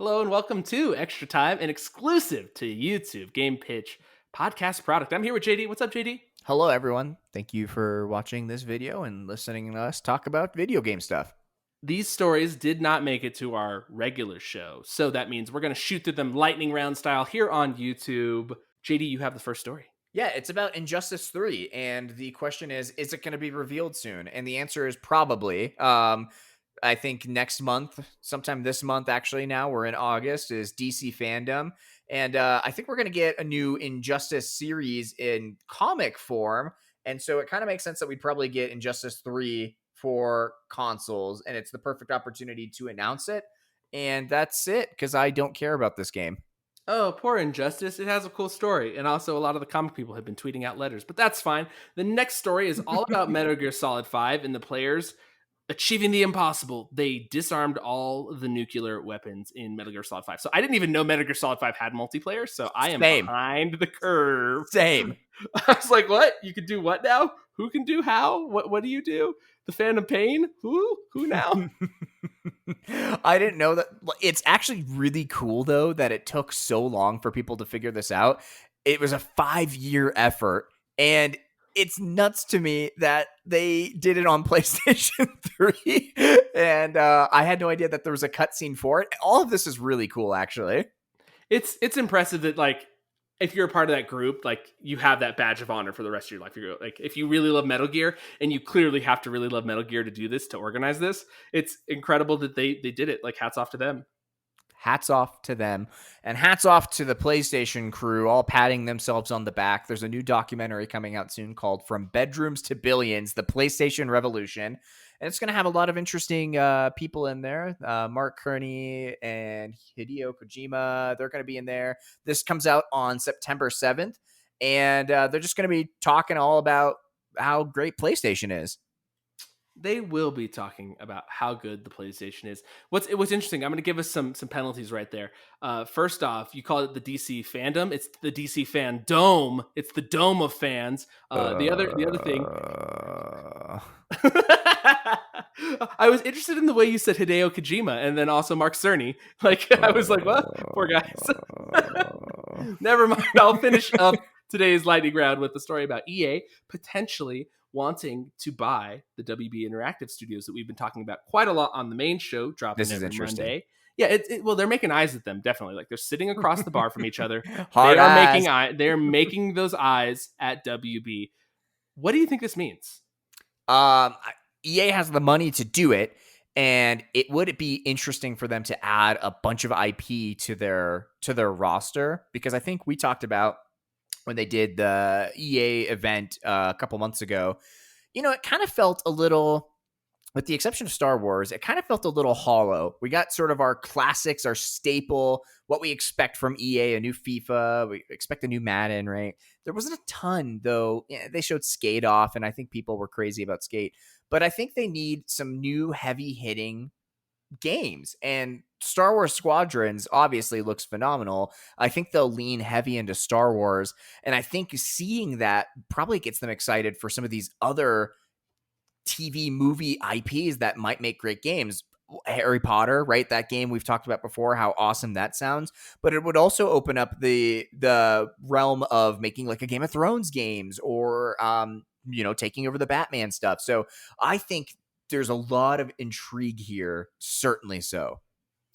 Hello and welcome to Extra Time, an exclusive to YouTube GamePitch podcast product. I'm here with JD. What's up, JD? Hello, everyone. Thank you for watching this video and listening to us talk about video game stuff. These stories did not make it to our regular show, so that means we're going to shoot through them lightning round style here on YouTube. JD, you have the first story. Yeah, it's about Injustice 3, and the question is it going to be revealed soon? And the answer is probably. I think next month, sometime this month, actually, now we're in August, is DC Fandom. And I think we're going to get a new Injustice series in comic form. And so it kind of makes sense that we'd probably get Injustice 3 for consoles. And it's the perfect opportunity to announce it. And that's it, because I don't care about this game. Oh, poor Injustice. It has a cool story. And also, a lot of the comic people have been tweeting out letters, but that's fine. The next story is all about Metal Gear Solid 5 and the players achieving the impossible. They disarmed all the nuclear weapons in Metal Gear Solid 5. So I didn't even know Metal Gear Solid 5 had multiplayer, so I am behind the curve. Same. I was like, what? You can do what now? Who can do how? What do you do? The Phantom Pain? Who now? I didn't know that. It's actually really cool, though, that it took so long for people to figure this out. It was a 5-year effort, and it's nuts to me that they did it on PlayStation 3, and I had no idea that there was a cutscene for it. All of this is really cool, actually. It's impressive that, like, if you're a part of that group, like, you have that badge of honor for the rest of your life. You're like, if you really love Metal Gear, and you clearly have to really love Metal Gear to do this, to organize this, it's incredible that they did it. Like, hats off to them. Hats off to them, and hats off to the PlayStation crew, all patting themselves on the back. There's a new documentary coming out soon called From Bedrooms to Billions, The PlayStation Revolution. And it's going to have a lot of interesting people in there. Mark Cerny and Hideo Kojima, they're going to be in there. This comes out on September 7th, and they're just going to be talking all about how great PlayStation is. They will be talking about how good the PlayStation is. What's interesting, I'm going to give us some penalties right there. First off, you call it the DC fandom. It's the DC fan dome. It's the dome of fans. The other thing. I was interested in the way you said Hideo Kojima and then also Mark Cerny. Like, I was like, what? Poor guys. Never mind. I'll finish up today's lightning round with the story about EA potentially wanting to buy the WB Interactive Studios that we've been talking about quite a lot on the main show, dropping every Monday. Yeah, well, they're making eyes at them, definitely. Like, they're sitting across the bar from each other. They're making those eyes at WB. What do you think this means? EA has the money to do it, and it would be interesting for them to add a bunch of IP to their roster, because I think we talked about when they did the EA event a couple months ago, it kind of felt a little, with the exception of Star Wars, it kind of felt a little hollow. We got sort of our classics, our staple, what we expect from EA, a new FIFA, we expect a new Madden, right? There wasn't a ton, though. Yeah, they showed Skate off, and I think people were crazy about Skate. But I think they need some new heavy-hitting games, and Star Wars Squadrons obviously looks phenomenal. I think they'll lean heavy into Star Wars, and I think seeing that probably gets them excited for some of these other TV movie IPs that might make great games. Harry Potter, right? That game we've talked about before, how awesome that sounds. But it would also open up the realm of making like a Game of Thrones games, or taking over the Batman stuff. So I think there's a lot of intrigue here, certainly so.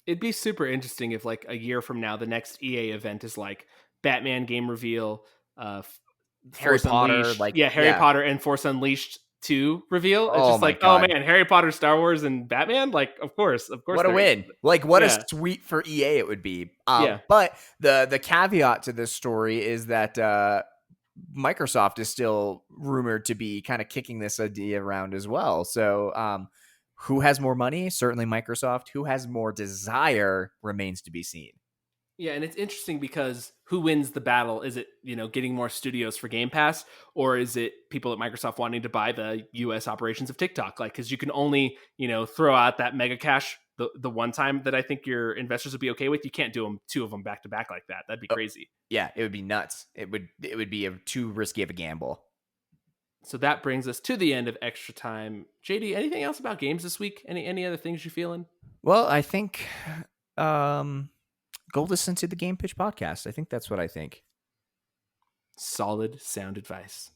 It'd be super interesting if, like, a year from now, the next EA event is like Batman game reveal, Harry Potter, Harry Potter and Force Unleashed 2 reveal. It's just like, God. Oh man, Harry Potter, Star Wars, and Batman. Like, of course. What a win! Like, what a sweet for EA it would be. But the caveat to this story is that Microsoft is still rumored to be kind of kicking this idea around as well. So who has more money? Certainly Microsoft. Who has more desire remains to be seen. Yeah, and it's interesting because who wins the battle? Is it, getting more studios for Game Pass, or is it people at Microsoft wanting to buy the US operations of TikTok? Like, because you can only, throw out that mega cash the one time that I think your investors would be okay with. You can't do two of them back to back like that. That'd be crazy. Yeah, it would be nuts. It would be too risky of a gamble. So that brings us to the end of Extra Time. JD, anything else about games this week? Any other things you're feeling? Well, I think go listen to the Game Pitch podcast. I think that's what I think. Solid sound advice.